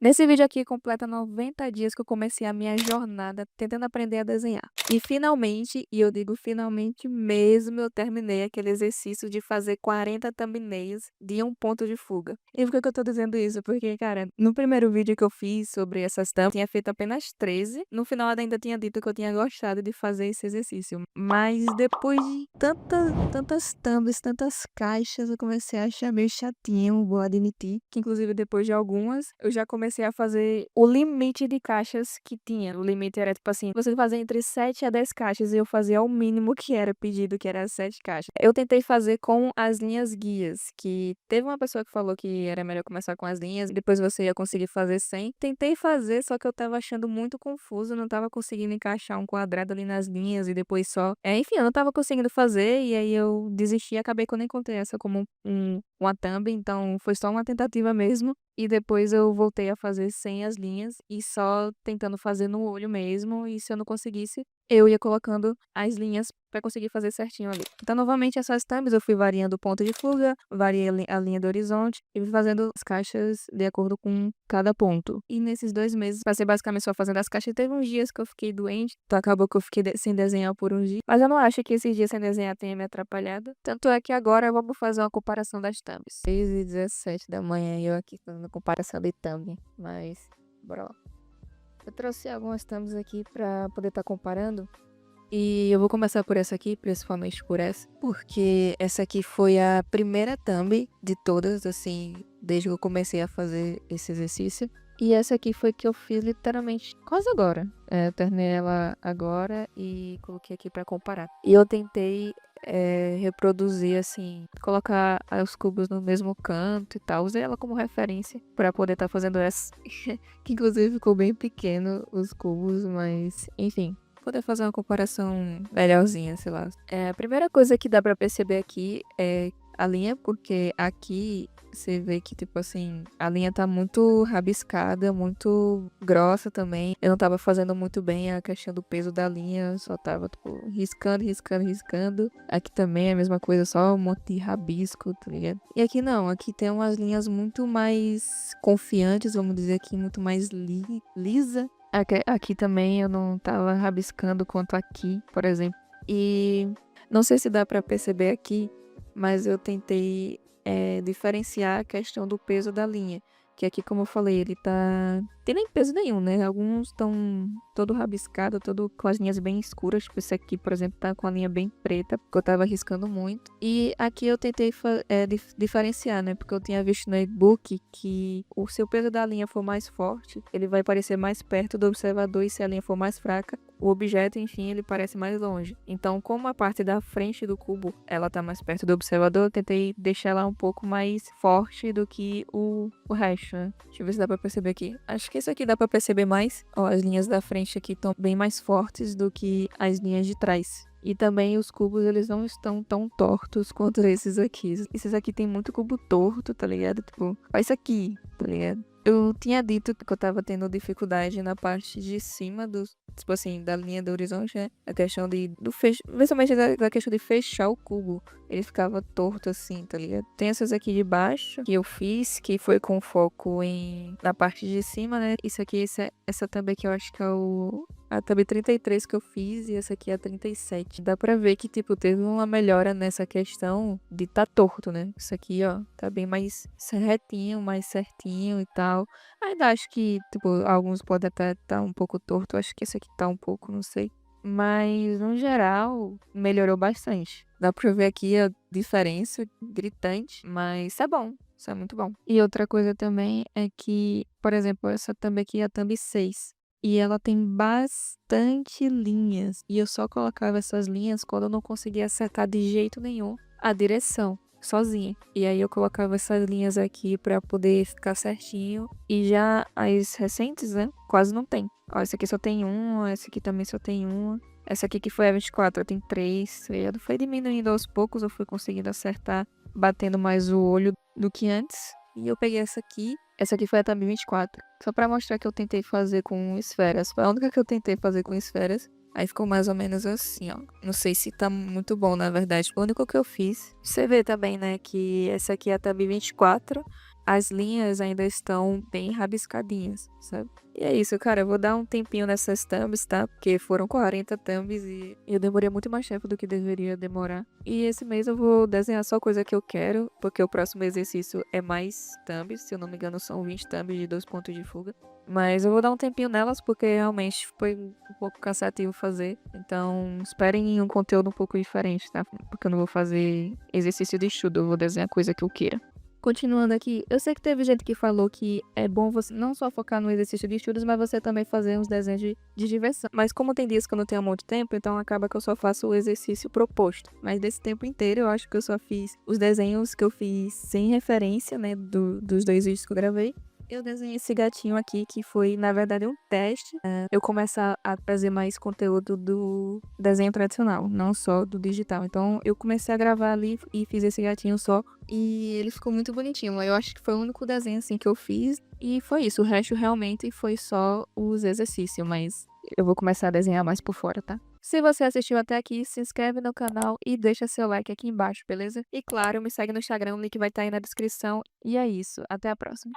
Nesse vídeo aqui completa 90 dias que eu comecei a minha jornada tentando aprender a desenhar. E finalmente, e eu digo finalmente mesmo, eu terminei aquele exercício de fazer 40 thumbnails de um ponto de fuga. E por que que eu tô dizendo isso? Porque, cara, no primeiro vídeo que eu fiz sobre essas thumbs, eu tinha feito apenas 13. No final eu ainda tinha dito que eu tinha gostado de fazer esse exercício. Mas depois de tantas thumbs, tantas caixas, eu comecei a achar meio chatinho, vou admitir. Que inclusive depois de algumas, eu já comecei a fazer o limite de caixas que tinha. O limite era tipo assim, você fazia entre 7 a 10 caixas e eu fazia o mínimo que era pedido, que era 7 caixas. Eu tentei fazer com as linhas guias, que teve uma pessoa que falou que era melhor começar com as linhas, depois você ia conseguir fazer 100. Tentei fazer, só que eu tava achando muito confuso, não tava conseguindo encaixar um quadrado ali nas linhas e depois só. Enfim, eu não tava conseguindo fazer e aí eu desisti e acabei que eu nem contei essa como uma thumb, então foi só uma tentativa mesmo. E depois eu voltei a fazer sem as linhas e só tentando fazer no olho mesmo. E se eu não conseguisse, eu ia colocando as linhas pra conseguir fazer certinho ali. Então, novamente, essas thumbs eu fui variando o ponto de fuga, variei a linha do horizonte e fui fazendo as caixas de acordo com cada ponto. E nesses 2 meses, passei basicamente só fazendo as caixas. Teve uns dias que eu fiquei doente, então acabou que eu fiquei sem desenhar por uns dias. Mas eu não acho que esses dias sem desenhar tenha me atrapalhado. Tanto é que agora vamos fazer uma comparação das thumbs. 6h17 da manhã e eu aqui fazendo comparação de thumb. Mas, bora lá. Eu trouxe algumas thumbs aqui pra poder estar comparando. E eu vou começar por essa aqui, principalmente por essa, porque essa aqui foi a primeira thumb de todas, assim, desde que eu comecei a fazer esse exercício. E essa aqui foi que eu fiz literalmente quase agora. Eu terminei ela agora e coloquei aqui pra comparar. E eu tentei reproduzir, assim, colocar os cubos no mesmo canto e tal. Usei ela como referência pra poder estar fazendo essa. Que inclusive ficou bem pequeno os cubos, mas enfim. Poder fazer uma comparação melhorzinha, sei lá. A primeira coisa que dá pra perceber aqui é a linha, porque aqui você vê que, tipo assim, a linha tá muito rabiscada, muito grossa também. Eu não tava fazendo muito bem a questão do peso da linha, só tava, tipo, riscando. Aqui também é a mesma coisa, só um monte de rabisco, tá ligado? E aqui não, aqui tem umas linhas muito mais confiantes, vamos dizer aqui, muito mais lisa. Aqui também eu não tava rabiscando quanto aqui, por exemplo. E não sei se dá pra perceber aqui, mas eu tentei diferenciar a questão do peso da linha. Que aqui, como eu falei, ele tá... Tem nem peso nenhum, né? Alguns estão todo rabiscado, todo com as linhas bem escuras. Tipo, esse aqui, por exemplo, tá com a linha bem preta, porque eu tava riscando muito. E aqui eu tentei diferenciar, né? Porque eu tinha visto no e-book que se o peso da linha for mais forte, ele vai parecer mais perto do observador, e se a linha for mais fraca, o objeto, enfim, ele parece mais longe. Então, como a parte da frente do cubo, ela tá mais perto do observador, eu tentei deixar ela um pouco mais forte do que o resto, né? Deixa eu ver se dá pra perceber aqui. Acho que isso aqui dá pra perceber mais. Ó, as linhas da frente aqui estão bem mais fortes do que as linhas de trás. E também os cubos, eles não estão tão tortos quanto esses aqui. Esses aqui tem muito cubo torto, tá ligado? Tipo, olha isso aqui, tá ligado? Eu tinha dito que eu tava tendo dificuldade na parte de cima dos, tipo assim, da linha do horizonte, né? A questão principalmente da questão de fechar o cubo. Ele ficava torto assim, tá ligado? Tem essas aqui de baixo que eu fiz, que foi com foco na parte de cima, né? Isso aqui, essa thumb aqui eu acho que é a thumb 33 que eu fiz, e essa aqui é a 37. Dá pra ver que, tipo, teve uma melhora nessa questão de tá torto, né? Isso aqui, ó, tá bem mais retinho, mais certinho e tal. Ainda acho que, tipo, alguns podem até tá um pouco torto. Acho que esse aqui tá um pouco, não sei. Mas, no geral, melhorou bastante. Dá pra ver aqui a diferença gritante, mas é bom. Isso é muito bom. E outra coisa também é que, por exemplo, essa thumb aqui é a thumb 6. E ela tem bastante linhas. E eu só colocava essas linhas quando eu não conseguia acertar de jeito nenhum a direção, sozinha. E aí eu colocava essas linhas aqui pra poder ficar certinho. E já as recentes, né? Quase não tem. Ó, essa aqui só tem uma, essa aqui também só tem uma. Essa aqui que foi a 24, tem 3. Foi diminuindo aos poucos, eu fui conseguindo acertar, batendo mais o olho do que antes. E eu peguei essa aqui. Essa aqui foi a thumb 24. Só pra mostrar que eu tentei fazer com esferas. Foi a única que eu tentei fazer com esferas. Aí ficou mais ou menos assim, ó. Não sei se tá muito bom, na verdade. Foi o único que eu fiz. Você vê também, né, que essa aqui é a thumb 24. as linhas ainda estão bem rabiscadinhas, sabe? E é isso, cara, eu vou dar um tempinho nessas thumbs, tá? Porque foram 40 thumbs e eu demorei muito mais tempo do que deveria demorar. E esse mês eu vou desenhar só coisa que eu quero, porque o próximo exercício é mais thumbs, se eu não me engano são 20 thumbs de 2 pontos de fuga. Mas eu vou dar um tempinho nelas porque realmente foi um pouco cansativo fazer. Então, esperem um conteúdo um pouco diferente, tá? Porque eu não vou fazer exercício de estudo, eu vou desenhar coisa que eu queira. Continuando aqui, eu sei que teve gente que falou que é bom você não só focar no exercício de estudos, mas você também fazer uns desenhos de diversão. Mas como tem dias que eu não tenho muito tempo, então acaba que eu só faço o exercício proposto. Mas desse tempo inteiro, eu acho que eu só fiz os desenhos que eu fiz sem referência, né, dos 2 vídeos que eu gravei. Eu desenhei esse gatinho aqui, que foi, na verdade, um teste. Eu começar a trazer mais conteúdo do desenho tradicional, não só do digital. Então, eu comecei a gravar ali e fiz esse gatinho só. E ele ficou muito bonitinho. Eu acho que foi o único desenho, assim, que eu fiz. E foi isso. O resto, realmente, foi só os exercícios. Mas eu vou começar a desenhar mais por fora, tá? Se você assistiu até aqui, se inscreve no canal e deixa seu like aqui embaixo, beleza? E claro, me segue no Instagram, o link vai estar aí na descrição. E é isso. Até a próxima.